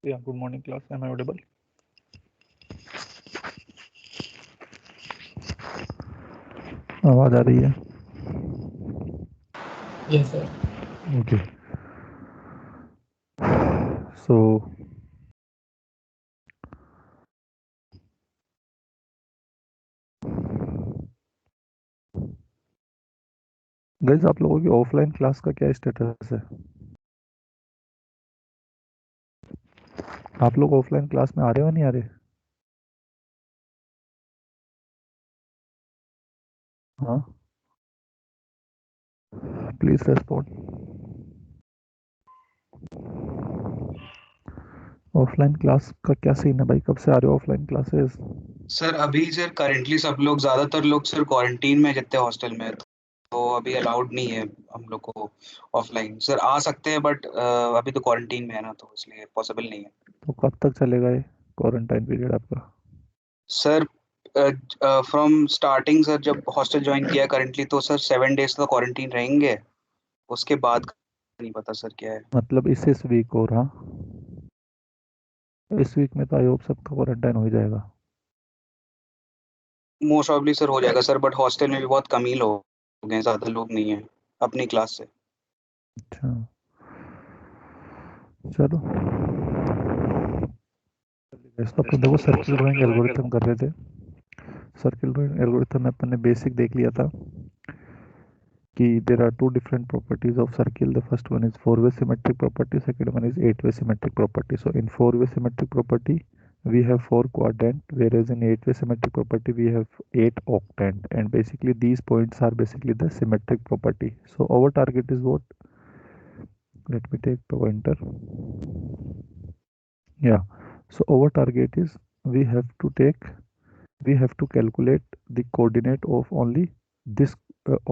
Yeah, good morning class. Am I audible? आवाज आ रही है? Yes, sir. Okay. So guys, आप लोगों की ऑफलाइन क्लास का क्या स्टेटस है? आप लोग ऑफलाइन क्लास में आ रहे हो नहीं आ रहे? हाँ, प्लीज रेस्पॉन्ड। ऑफलाइन क्लास का क्या सीन है भाई? कब से आ रहे हो ऑफलाइन क्लासेस? सर अभी सर करंटली सब लोग ज्यादातर लोग सर क्वारंटीन में जितने हॉस्टल में हैं, तो अभी अलाउड नहीं है हम लोग को ऑफलाइन। सर आ सकते हैं बट अभी तो क्वारंटीन में है ना, तो इसलिए पॉसिबल नहीं है। तो कब तक चलेगा ये क्वारंटाइन पीरियड आपका? सर फ्रॉम स्टार्टिंग सर जब हॉस्टल ज्वाइन किया करंटली तो सर 7 डेज तो क्वारंटीन रहेंगे। उसके बाद नहीं पता सर क्या है। मतलब इस वीक और? हाँ, इस वीक में तो आई होप सबका क्वारंटाइन हो ही जाएगा। मोस्ट ऑफली सर हो जाएगा सर, बट हॉस्टल में भी बहुत कम ही लोग हैं, ज्यादा लोग नहीं है अपनी क्लास से। अच्छा, चलो। तो अपन देखो सर्किल ड्राइंग एल्गोरिथम कर रहे थे। सर्किल ड्राइंग एल्गोरिथम में अपन ने बेसिक देख लिया था कि there are two different properties of circle. The first one is four-way symmetric property, second one is eight-way symmetric property. So in four-way symmetric property we have four quadrant, whereas in eight-way symmetric property we have eight octant, and basically these points are basically the symmetric property. So our target is what? Let me take pointer. Yeah, so our target is we have to take we have to calculate the coordinate of only this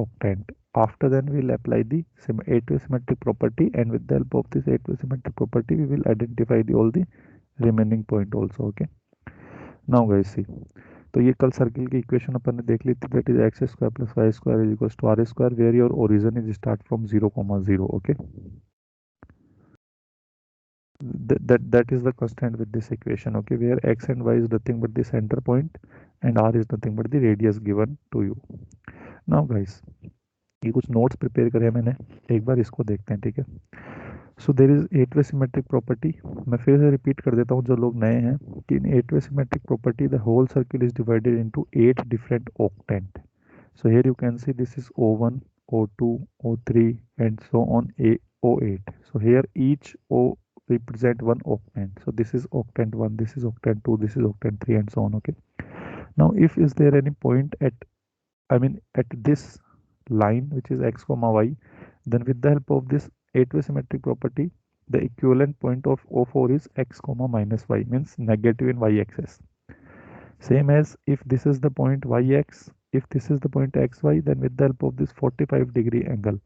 octant. After then we'll apply the eight-way symmetric property, and with the help of this eight-way symmetric property we will identify all the remaining point also. Okay, now guys see, तो ये कल circle की equation अपन ने देख ली थी, that is x square plus y square is equals to r square, where your origin is start from 0, 0. Okay, that is the constant with this equation. Okay, where x and y is nothing but the center point and r is nothing but the radius given to you. Now guys, ये कुछ notes prepare करे हैं मैंने, एक बार इसको देखते हैं, ठीक है? So there is eight way symmetric property. मैं फिर से रिपीट कर देता हूँ जो लोग नए हैं, कि in eight way symmetric property the whole circle is divided into eight different octant. So here you can see this is O1, O2, O3 and so on O8. So here each O represent one octant. So this is octant 1, this is octant 2, this is octant 3 and so on. Okay. Now if is there any point at, I mean at this line which is x comma y, then with the help of this eight-way symmetric property the equivalent point of O4 is x comma minus y, means negative in y-axis. Same as if this is the point yx, if this is the point xy, then with the help of this 45-degree angle,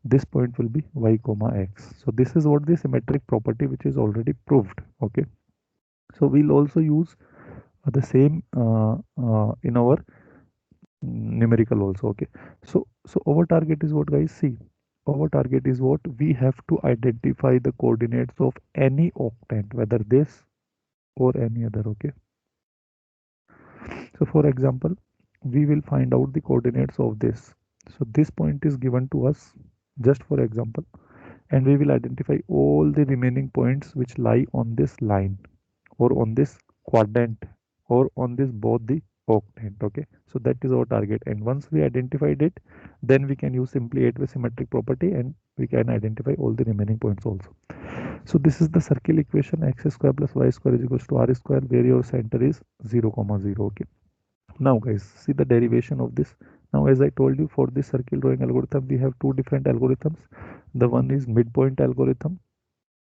this point will be y comma x. So this is what the symmetric property which is already proved. Okay. So we'll also use the same in our numerical also. Okay. So our target is what, guys? See, our target is what? We have to identify the coordinates of any octant, whether this or any other. Okay. So for example, we will find out the coordinates of this. So this point is given to us just for example, and we will identify all the remaining points which lie on this line or on this quadrant or on this both the octant. Okay, so that is our target, and once we identified it, then we can use simply eight-way symmetric property and we can identify all the remaining points also. So this is the circle equation, x square plus y square is equals to r square, where your center is 0 comma 0. Okay, now guys, see the derivation of this. Now as I told you, for this circle drawing algorithm we have two different algorithms. The one is midpoint algorithm,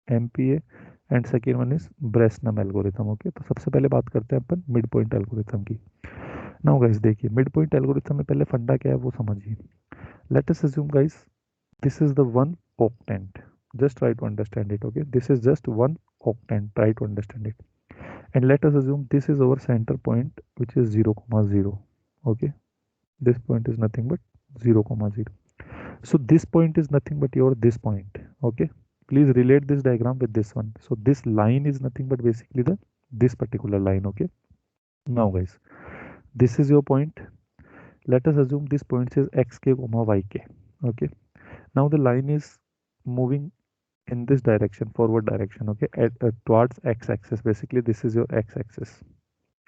MPA, and second one is Bresnam algorithm. Okay, तो सबसे पहले बात करते हैं अपन mid point algorithm की. Now guys देखिए, mid point algorithm में पहले फंडा क्या है वो समझिए. Late us assume guys, this is the one octant. Just try to understand it. Okay, this is just one octant. Try to understand it. And let us assume this is our center point which is 0 comma 0. Okay, this point is nothing but 0 comma 0. So this point is nothing but your this point. Okay, Please relate this diagram with this one. So this line is nothing but basically this particular line. Okay, now guys, this is your point. Let us assume this point says xk comma yk. Okay, now the line is moving in this direction, forward direction. Okay, towards x-axis. Basically this is your x-axis.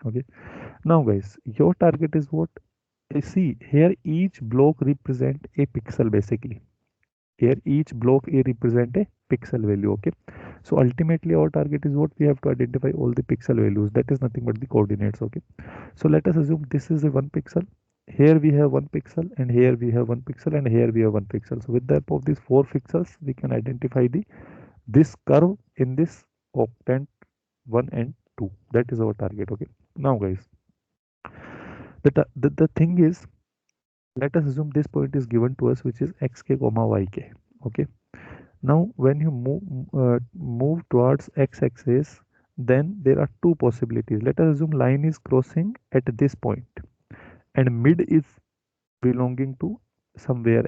Okay, now guys, your target is what? See here, each block represent a pixel. Basically here each block a represent a pixel value. Okay, so ultimately our target is what? We have to identify all the pixel values. That is nothing but the coordinates. Okay, so let us assume this is a 1 pixel. Here we have 1 pixel, and here we have 1 pixel, and here we have 1 pixel. So with the help of these 4 pixels we can identify this curve in this octant 1 and 2. That is our target. Okay, now guys, the thing is, let us assume this point is given to us, which is xk comma yk. Okay, now when you move towards x-axis, then there are two possibilities. Let us assume line is crossing at this point and mid is belonging to somewhere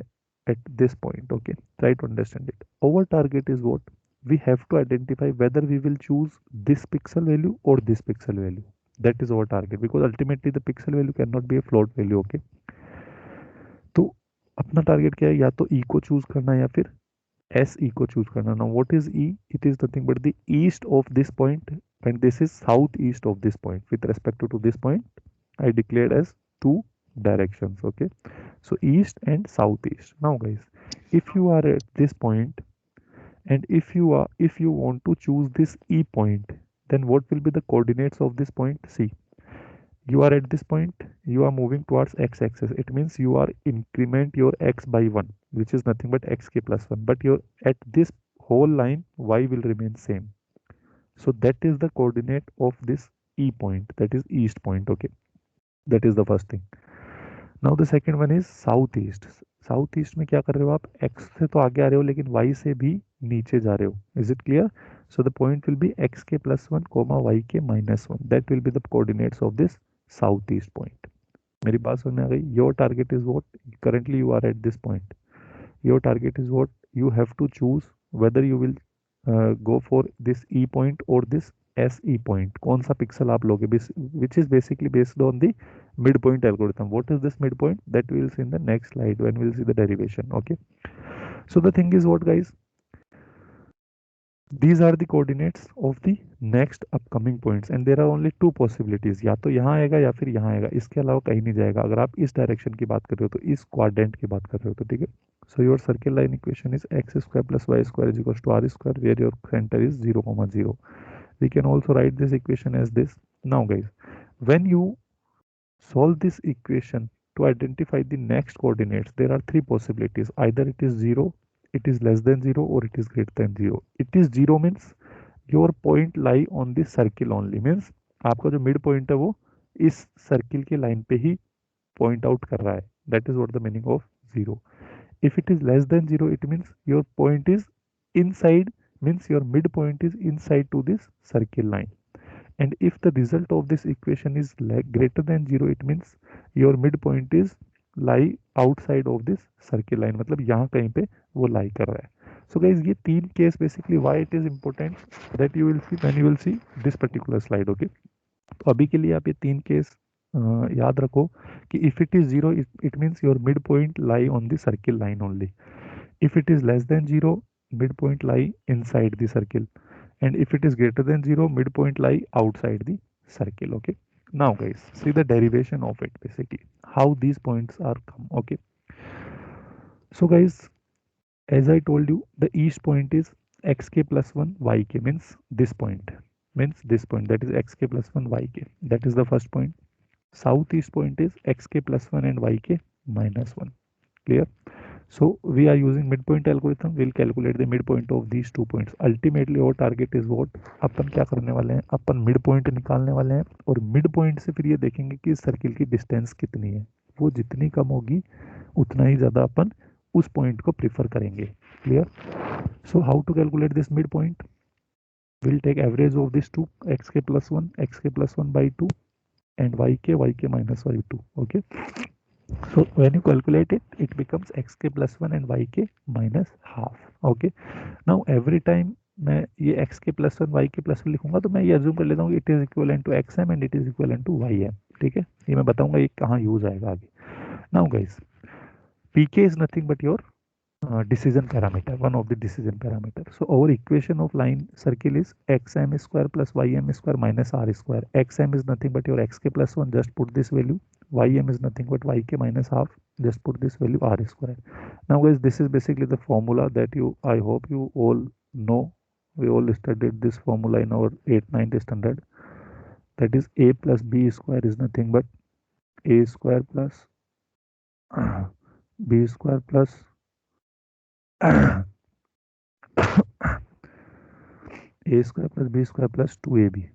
at this point. Okay, try to understand it. Our target is what? We have to identify whether we will choose this pixel value or this pixel value. That is our target, because ultimately the pixel value cannot be a float value. Okay, तो अपना target क्या है? या तो ई को choose करना या फिर एस ई को चूज करना. Now what is E? It is nothing but the east of this point and this is south east of this point. With respect to this point, I declared as two directions. Okay, so east and southeast. Now guys, if you are at this point and if you want to choose this e point, then what will be the coordinates of this point? See, you are at this point, you are moving towards x-axis. It means you are increment your x by 1, which is nothing but xk plus 1, but your at this whole line y will remain same. So that is the coordinate of this e point, that is east point. Okay, that is the first thing. Now the second one is southeast. Southeast में क्या कर रहे हो आप? x से तो आगे आ रहे हो लेकिन y से भी नीचे जा रहे हो. Is it clear? So the point will be xk plus 1 comma yk minus 1. That will be the coordinates of this southeast point. मेरी बात समझ में आ गई? Your target is what? Currently you are at this point. Your target is what? You have to choose whether you will go for this e point or this SE point. कौन सा pixel आप लोगे? Which is basically based on the midpoint algorithm. What is this midpoint? That we will see in the next slide when we will see the derivation. Okay, so the thing is what guys, these are the coordinates of the next upcoming points and there are only two possibilities. या तो यहाँ आएगा या फिर यहाँ आएगा, इसके अलावा कहीं नहीं जाएगा. अगर आप इस डायरेक्शन की बात कर रहे हो तो इस क्वाड्रेंट की बात कर रहे हो तो ठीक है. So your circle line equation is x square plus y square is equals to r square, where your center is 0, 0. We can also write this equation as this. Now guys, when you solve this equation to identify the next coordinates, there are three possibilities. Either it is 0, it is less than 0, or it is greater than 0. It is 0 means your point lie on the circle only, means आपका जो mid point है वो इस circle के line पे ही point out कर रहा है. That is what the meaning of 0. If it is less than 0, it means your point is inside, means your midpoint is inside to this circle line. And if the result of this equation is greater than 0, it means your midpoint is lie outside of this circle line. मतलब यहाँ कहीं पे वो lie कर रहा है. So guys, ये तीन case basically why it is important that you will see when you will see this particular slide. Okay, तो अभी के लिए आप ये तीन case याद रखो कि if it is 0, it means your midpoint lie on the circle line only. If it is less than 0, midpoint lie inside the circle, and if it is greater than 0, midpoint lie outside the circle. Okay, now guys, see the derivation of it, basically how these points are come. Okay, so guys, as I told you, the east point is xk plus 1 yk, means this point, that is xk plus 1 yk. That is the first point. Southeast point is xk plus 1 and yk minus 1. Clear? So we are using midpoint algorithm. We'll calculate the midpoint of these 2 points. Ultimately our target is what? अपन क्या करने वाले हैं? अपन midpoint निकालने वाले हैं और midpoint से फिर ये देखेंगे कि सर्किल की डिस्टेंस कितनी है. वो जितनी कम होगी उतना ही ज़्यादा अपन उस पॉइंट को प्रीफर करेंगे. Clear? So how to calculate this midpoint? We'll take average of these two, xk plus 1, xk plus 1 by 2 and yk minus y2. Okay, so when you calculate it, it becomes xk plus 1 and yk minus half. Okay. Now every time मैं ये x के plus one y के plus one लिखूंगा तो मैं ये assume कर लेता हूँ it is equal to x m and it is equal to y m. ठीक है, ये मैं बताऊंगा ये कहाँ यूज आएगा आगे। Now guys, pk is nothing but your decision parameter, one of the decision parameter. So our equation of line circle is xm square plus ym square minus r square. Xm is nothing but your xk plus 1, just put this value. Ym is nothing but yk minus half, just put this value r square. Now guys, this is basically the formula that I hope you all know. We all studied this formula in our 8th 9th standard. That is a plus b square is nothing but a square plus b square plus a square plus b square plus 2ab.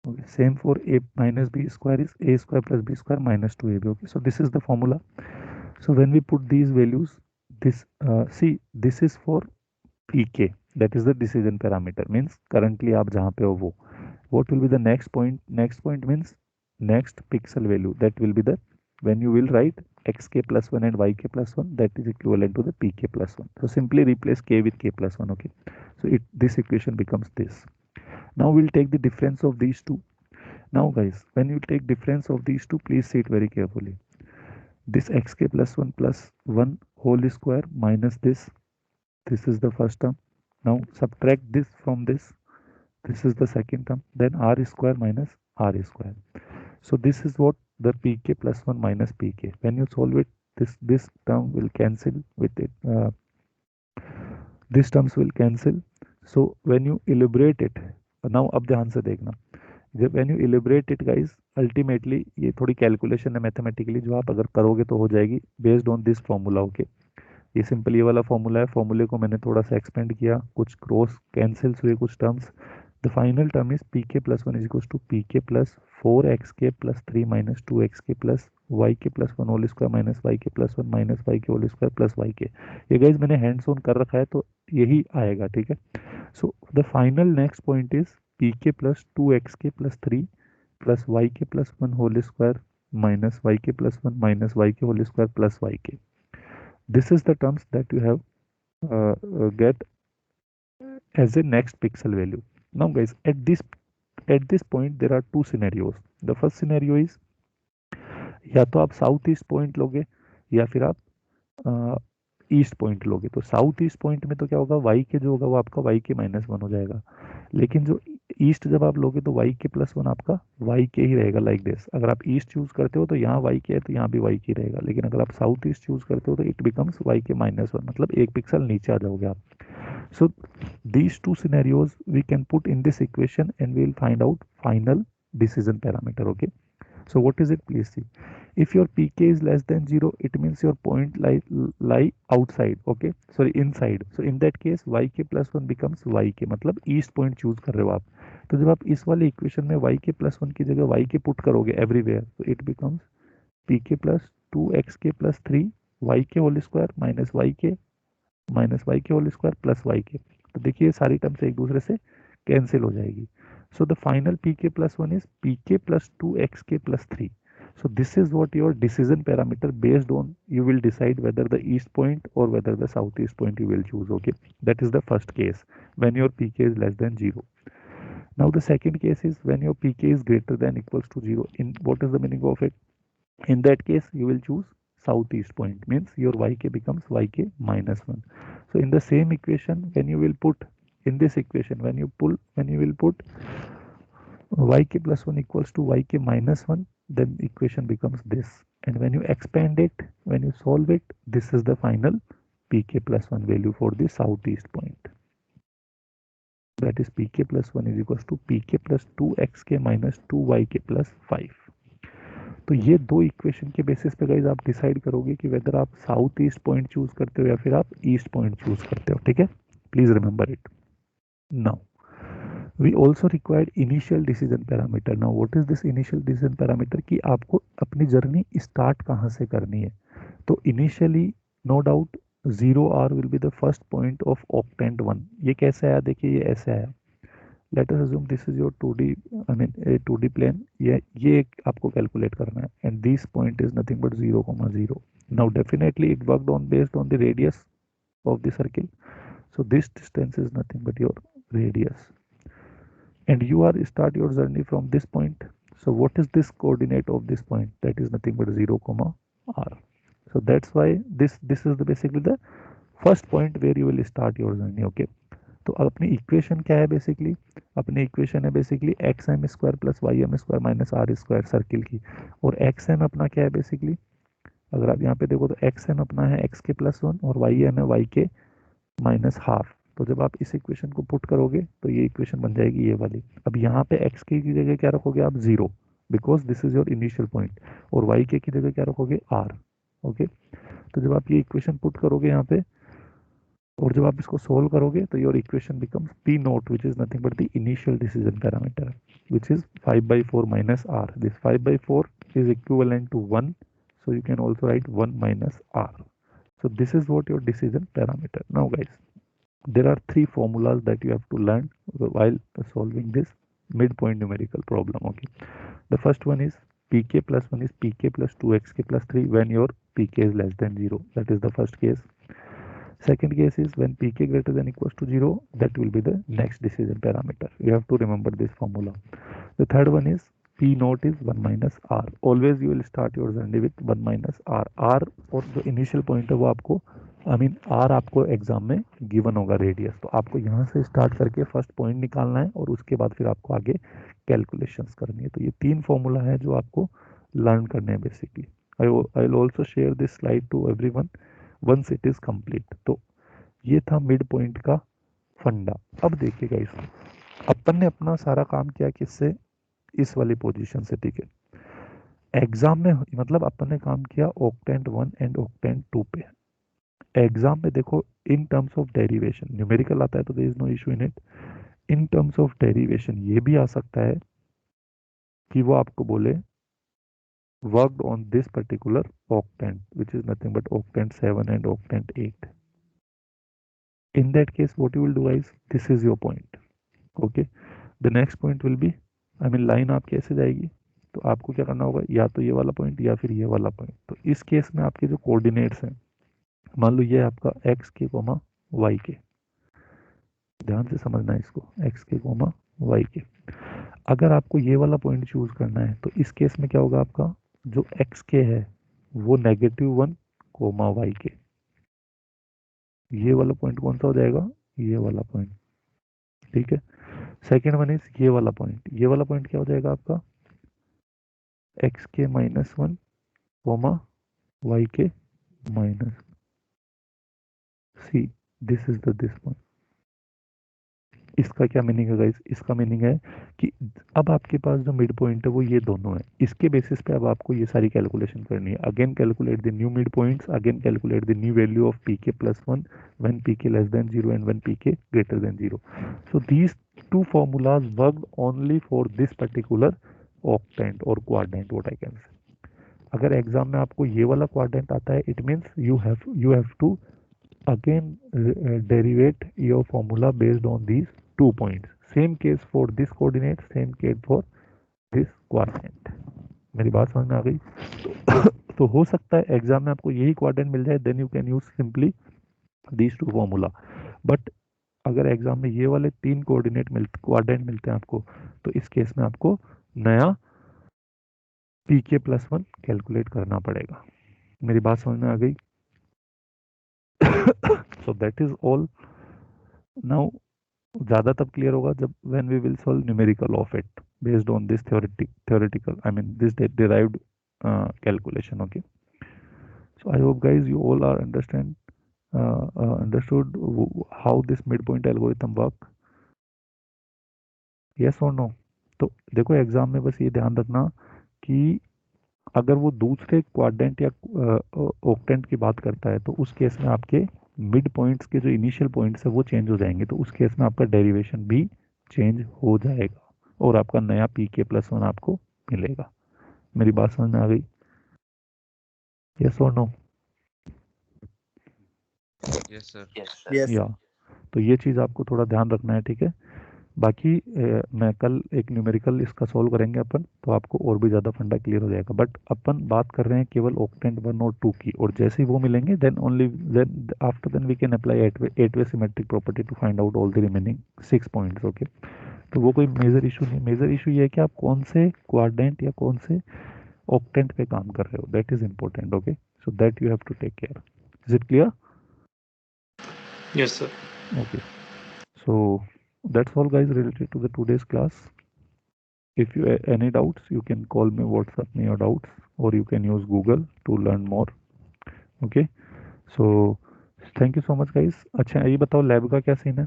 Okay, same for a minus b square is a square plus b square minus 2ab. Okay, so this is the formula. So when we put these values, this see, this is for pk, that is the decision parameter, means currently आप जहाँ पे हो वो. What will be the next point? Next point means next pixel value, that will be the, when you will write xk plus 1 and yk plus 1, that is equivalent to the pk plus 1. So simply replace k with k plus 1. Okay, so this equation becomes this. Now we'll take the difference of these two. Now guys, when you take difference of these two, please see it very carefully. This xk plus 1 whole square minus this is the first term. Now subtract this from this is the second term. Then r square minus r square. So this is what the pk plus 1 minus pk. When you solve it, this term will cancel with it. These terms will cancel. So when you elaborate it, now अब ध्यान से देखना, जब when you elaborate it guys, ultimately ये थोड़ी calculation है mathematically, जो आप अगर करोगे तो हो जाएगी based on this formula. Okay, ये सिंपल ये वाला फॉर्मूला है. फॉर्मूले को मैंने थोड़ा सा एक्सपेंड किया, कुछ क्रॉस कैंसिल्स हुए कुछ terms. The final term is P के plus one is equal to P के plus 4xk plus 3 minus 2xk plus Y के plus one whole square minus Y के प्लस वन माइनस वाई के whole square plus Y K. ये guys मैंने hands on कर रखा है तो यही आएगा. ठीक है, so the final next point is P के plus 2xk plus 3 plus Y के plus one whole square minus Y के प्लस वन माइनस वाई के whole square plus Y k. This is the terms that you have get as a next pixel value. Now guys, at this point there are two scenarios. The first scenario is या तो आप south east point लोगे या फिर आप east point लोगे. तो south east point में तो क्या होगा, वाई के जो होगा वो आपका वाई के माइनस वन हो जाएगा. लेकिन जो ईस्ट जब आप लोगे तो वाई के प्लस वन आपका वाई के ही रहेगा. लाइक दिस, अगर आप ईस्ट चूज करते हो तो यहाँ वाई के है तो यहाँ भी वाई के रहेगा. लेकिन अगर आप साउथ ईस्ट चूज करते हो तो इट बिकम्स वाई के माइनस वन, मतलब एक पिक्सल नीचे आ जाओगे आप. So these two scenarios we can put in this equation and we will find out final decision parameter. Okay, so what is it? Please see. If your pk is less than 0, it means your point lie outside. Okay, sorry, inside. So in that case yk plus 1 becomes yk, मतलब east point choose कर रहे हो आप. तो जब आप इस वाले इक्वेशन में yk plus 1 की जगह yk पुट करोगे everywhere, तो it becomes pk plus 2xk plus 3 yk whole square minus y के होल स्क्वायर प्लस वाई के. तो देखिए सारी टर्म्स एक दूसरे से कैंसिल हो जाएगी. सो द फाइनल पी के प्लस वन इज पी के plus 2xk plus 3. So this is what your decision parameter, based on you will decide whether the east point or whether the southeast point you will choose. Okay, that is the first case when your pk is less than 0. Now the second case is when your pk is greater than equals to 0. In what is the meaning of it? In that case you will choose southeast point, means your yk becomes yk minus 1. So in the same equation, when you will put in this equation, when you will put yk plus 1 equals to yk minus 1, then equation becomes this. And when you expand it, when you solve it, this is the final pk plus 1 value for the southeast point. That is pk plus 1 is equals to pk plus 2xk minus 2yk plus 5. तो ये दो equation के basis पे guys आप decide करोगे कि weather आप south east point choose करते हो या फिर आप ईस्ट पॉइंट चूज करते हो. ठीक है, please remember it. Now we also required initial decision parameter. Now what is this initial decision parameter, कि आपको अपनी जर्नी स्टार्ट कहाँ से करनी है. तो initially no doubt 0r will be the first point of octant 1. ये कैसे आया, देखिए ये ऐसे आया. Let us assume this is your 2D, I mean a 2D plane. ये एक आपको कैलकुलेट करना है and this point is nothing but 0, 0. Now definitely it worked on based on the radius of the circle. So this distance is nothing but your radius, and you are start your journey from this point. So what is this coordinate of this point? That is nothing but 0 comma r. So that's why this is the basically the first point where you will start your journey. Okay, तो अपनी equation क्या है basically? अपनी equation है basically x m square plus y m square minus r square circle की, और x M अपना क्या है बेसिकली? अगर आप यहाँ पे देखो तो एक्स एम अपना है एक्स के प्लस वन और वाई एम है वाई के माइनस हाफ। तो जब आप इस इक्वेशन को पुट करोगे तो ये इक्वेशन बन जाएगी ये वाली। अब यहाँ पे एक्स के की जगह क्या रखोगे आप? Zero, because this is your initial point, और वाई के की जगह क्या रखोगे? आर। ओके, तो जब आप ये इक्वेशन पुट करोगे यहाँ पे और जब आप इसको सोल्व करोगे तो your equation becomes p nought which is nothing but the initial decision parameter which is 5/4 minus r. This 5/4 is equivalent to 1, so you can also write 1 minus r. So this is what your decision parameter. Now guys, there are three formulas that you have to learn while solving this midpoint numerical problem. Okay, the first one is pk plus 1 is pk plus 2xk plus 3 when your pk is less than 0. That is the first case. Second case is when pk greater than equals to 0, that will be the next decision parameter. You have to remember this formula. The third one is p naught is 1 minus r. Always you will start your journey with 1 minus r. r और जो initial point है वो आपको r आपको exam में given होगा radius, तो आपको यहाँ से स्टार्ट करके फर्स्ट पॉइंट निकालना है और उसके बाद फिर आपको आगे कैलकुलेशंस करनी है। तो ये तीन फॉर्मूला है जो आपको लर्न करने हैं basically. I will also share this slide to everyone once it is complete. तो ये था मिड पॉइंट का फंडा। अब देखिए गाइस, अपन ने अपना सारा काम किया किससे? इस वाली पोजीशन से, ठीक है। एग्जाम में मतलब अपन ने काम किया ऑक्टेंट 1 एंड ऑक्टेंट 2 पे। एग्जाम में देखो in terms of derivation numerical आता है तो there is no issue in it. In terms of derivation ये भी आ सकता है कि वो आपको बोले worked on this particular octant which is nothing but octant 7 and octant 8। In that case what you will do is this is your point. Okay, the next point will be line आप कैसे जाएगी? तो आपको क्या करना होगा, या तो ये वाला पॉइंट या फिर ये वाला पॉइंट। तो इस केस में आपके जो कोऑर्डिनेट्स हैं, मान लो ये आपका एक्स के कोमा वाई के, ध्यान से समझना है इसको, एक्स के कोमा वाई के। अगर आपको ये वाला पॉइंट चूज करना है तो इस केस में क्या होगा, आपका जो एक्स के है वो -1 कोमा वाई के, ये वाला पॉइंट कौन सा हो जाएगा? ये वाला पॉइंट, ठीक है। सेकेंड वन इज ये वाला पॉइंट, ये वाला पॉइंट क्या हो जाएगा आपका? एक्स के -1 कोमा वाई के minus c, this is the this point. इसका क्या मीनिंग है गाइस? इसका मीनिंग है कि अब आपके पास जो मिड पॉइंट है वो ये दोनों है, इसके बेसिस पे अब आपको ये सारी कैलकुलेशन करनी है। Again calculate the new mid points, again calculate the new value of p के plus 1 when p k less than 0 and when p k greater than 0। So these two formulas worked only for this particular octant or quadrant, what I can say. अगर exam में आपको ये वाला quadrant आता है, it means you have to again derivate your formula based on these 2 points. Same case for this coordinate, same case for this quadrant. मेरी बात समझ में आ गई? तो हो सकता है एग्जाम में आपको यही क्वाड्रेंट मिल जाए, then you can use simply these 2 formula. But अगर एग्जाम में ये वाले 3 कोऑर्डिनेट क्वाड्रेंट मिलते हैं आपको, तो इस केस में आपको नया पी के प्लस 1 कैलकुलेट करना पड़ेगा। मेरी बात समझ में आ गई? So that is all. Now ज़्यादा तब क्लियर होगा जब when we will solve numerical of it based on this theoretical this derived calculation. Okay, so I hope guys you all are understood how this midpoint algorithm work. Yes or no? तो देखो exam में बस ये ध्यान रखना कि अगर वो दूसरे क्वाड्रेंट या ऑक्टेंट की बात करता है तो उस केस में आपके मिड पॉइंट्स के जो इनिशियल पॉइंट्स है वो चेंज हो जाएंगे, तो उस केस में आपका डेरिवेशन भी चेंज हो जाएगा और आपका नया पी के प्लस 1 आपको मिलेगा। मेरी बात समझ में आ गई? यस और नो? Yes sir. यस। या तो ये चीज़ आपको थोड़ा ध्यान रखना है, ठीक है। बाकी मैं कल एक न्यूमेरिकल इसका सॉल्व करेंगे अपन, तो आपको और भी ज़्यादा फंडा क्लियर हो जाएगा। बट अपन बात कर रहे हैं केवल ऑक्टेंट 1 और 2 की, और जैसे ही वो मिलेंगे then only then after then we can apply eight way symmetric property to find out all the remaining 6 points. Okay, तो वो कोई मेजर इशू नहीं। मेजर इशू ये है कि आप कौन से क्वाड्रेंट या कौन से ऑक्टेंट पे काम कर रहे हो, that is important. Okay, so that you have to take care. Is it clear? Yes, sir. Okay, so that's all guys related to the today's class. If you any doubts, you can call me, WhatsApp me your doubts, or you can use Google to learn more. Okay, so thank you so much guys. अच्छा ये बताओ lab का क्या scene है?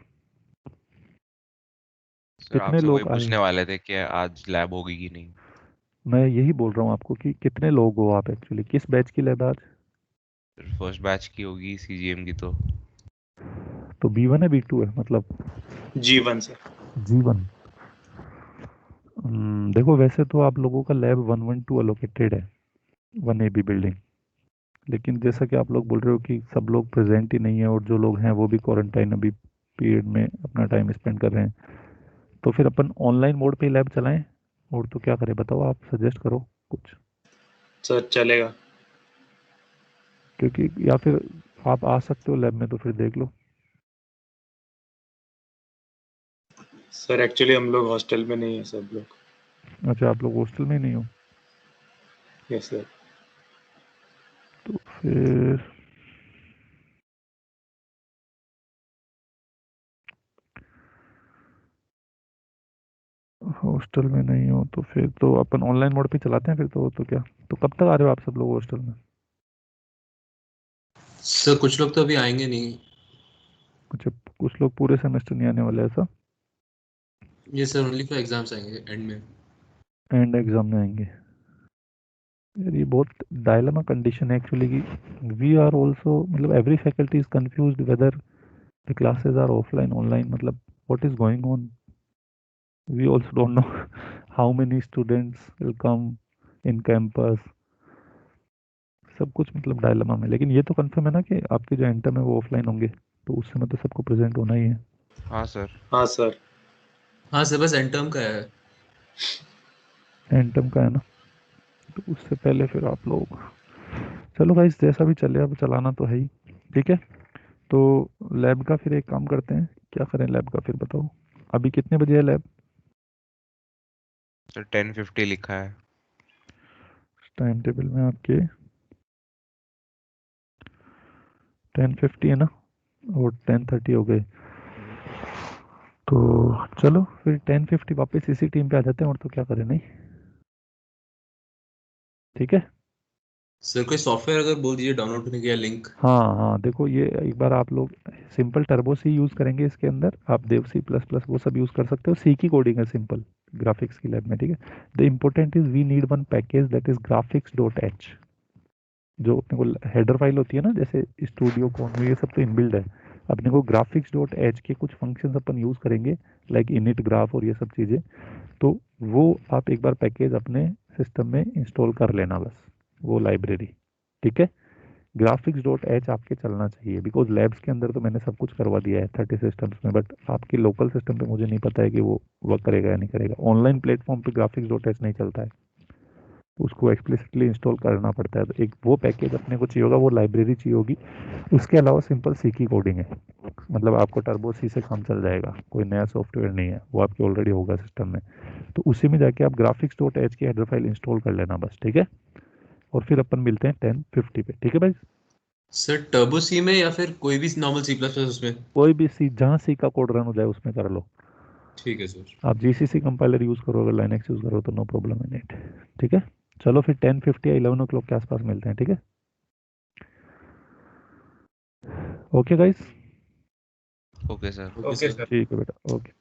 Sir कितने आपसे वही लोग आए? पूछने वाले थे कि आज लैब होगी कि नहीं। मैं यही बोल रहा हूँ आपको कि कितने लोग हो आप एक्चुअली, किस बैच की लैब है आज? फर्स्ट बैच की होगी सीजीएम की तो B1 है B2 है मतलब? G1, sir. G1। देखो वैसे तो आप लोगों का लैब 112 अलोकेटेड है 1AB बिल्डिंग, लेकिन जैसा कि आप लोग बोल रहे हो कि सब लोग प्रेजेंट ही नहीं है और जो लोग हैं वो भी क्वारंटाइन अभी पीरियड में अपना टाइम स्पेंड कर रहे हैं, तो फिर अपन ऑनलाइन मोड पे लैब चलाएं और तो क्या करें बताओ, आप सजेस्ट करो कुछ। Sir, चलेगा. क्योंकि या फिर आप आ सकते हो लैब में तो फिर देख लो। Sir, actually हम लोग हॉस्टल में नहीं है सब लोग. अच्छा आप लोग हॉस्टल में नहीं हो? Yes, sir. तो फिर हॉस्टल में नहीं हो तो फिर तो अपन ऑनलाइन मोड पे चलाते हैं फिर तो क्या। तो कब तक आ रहे हो आप सब लोग हॉस्टल में? सर कुछ लोग तो अभी आएंगे नहीं। अच्छा कुछ लोग पूरे सेमेस्टर नहीं आने वाले ऐसा? ये सर ओनली फॉर एग्जाम्स आएंगे एंड में। एंड एग्जाम में आएंगे? यार ये बहुत डायलेमा कंडीशन है एक्चुअली कि वी आर ऑल्सो मतलब every faculty is confused whether the classes are offline online, मतलब what is going on. We also don't know how many students will come in campus, सब कुछ मतलब dilemma में। लेकिन ये तो कंफर्म है ना कि आपके जो एंटम है वो ऑफलाइन होंगे, तो उस समय तो सबको प्रेजेंट होना ही है। हाँ सर। हाँ sir. हाँ सर बस एंड टर्म का है। एंटम का है ना, तो उससे पहले फिर आप लोग, चलो भाई जैसा भी चले अब चलाना तो है ही। ठीक है, तो लैब का फिर एक काम करते हैं, क्या करें लैब का फिर बताओ, अभी कितने बजे है लैब? सर 10:50 लिखा है। टाइम टेबल में आपके 10:50 है ना, और 10:30 हो गए, तो चलो फिर 10:50 वापस इसी टीम पे आ जाते हैं, और तो क्या करें नहीं। ठीक है। सर कोई सॉफ्टवेयर अगर बोल दीजिए डाउनलोड करने के लिए लिंक। हाँ हाँ देखो ये एक बार आप लोग सिंपल टर्बो सी यूज़ करेंगे इसके अंदर, आप देव C++ वो सब यूज़ कर सकते हो, सी की कोडिंग है सिंपल ग्राफिक्स की लैब में। ठीक है, the important is we need one package that is graphics.h, जो अपने को हेडर फाइल होती है ना जैसे स्टूडियो कौन ये सब तो इनबिल्ड है। अपने को graphics.h के कुछ फंक्शंस अपन यूज़ करेंगे लाइक इनिट ग्राफ और ये सब चीज़ें, तो वो आप एक बार पैकेज अपने सिस्टम में इंस्टॉल कर लेना बस, वो लाइब्रेरी। ठीक है, graphics.h आपके चलना चाहिए, बिकॉज लैब्स के अंदर तो मैंने सब कुछ करवा दिया है 30 सिस्टम्स में, बट आपके लोकल सिस्टम पे मुझे नहीं पता है कि वो वर्क करेगा या नहीं करेगा। ऑनलाइन प्लेटफॉर्म पे graphics.h नहीं चलता है, उसको एक्सप्लिसिटली इंस्टॉल करना पड़ता है, तो एक वो पैकेज अपने को चाहिए होगा, वो लाइब्रेरी चाहिए होगी। उसके अलावा सिंपल सी की कोडिंग है, मतलब आपको टर्बो सी से काम चल जाएगा, कोई नया सॉफ्टवेयर नहीं है, वो आपके ऑलरेडी होगा सिस्टम में, तो उसी में जाके आप graphics.h की हेडर फाइल इंस्टॉल कर लेना बस। ठीक है, और फिर अपन मिलते हैं 10:50 पे। ठीक है भाई, सर टर्बो सी में या फिर कोई भी नॉर्मल सी प्लस प्लस उसमें? कोई भी सी जहाँ सी का कोड रन हो जाए उसमें कर लो। ठीक है सर। आप जीसीसी कंपाइलर यूज़ करो, अगर लाइनेक्स यूज़ करो तो नो प्रॉब्लम इन इट। ठीक है, चलो फिर 10:50 या 11 o'clock के आसपास मिलते हैं। ठीक है, okay guys, okay sir. Okay Okay sir. sir. ठीक है बेटा, ओके।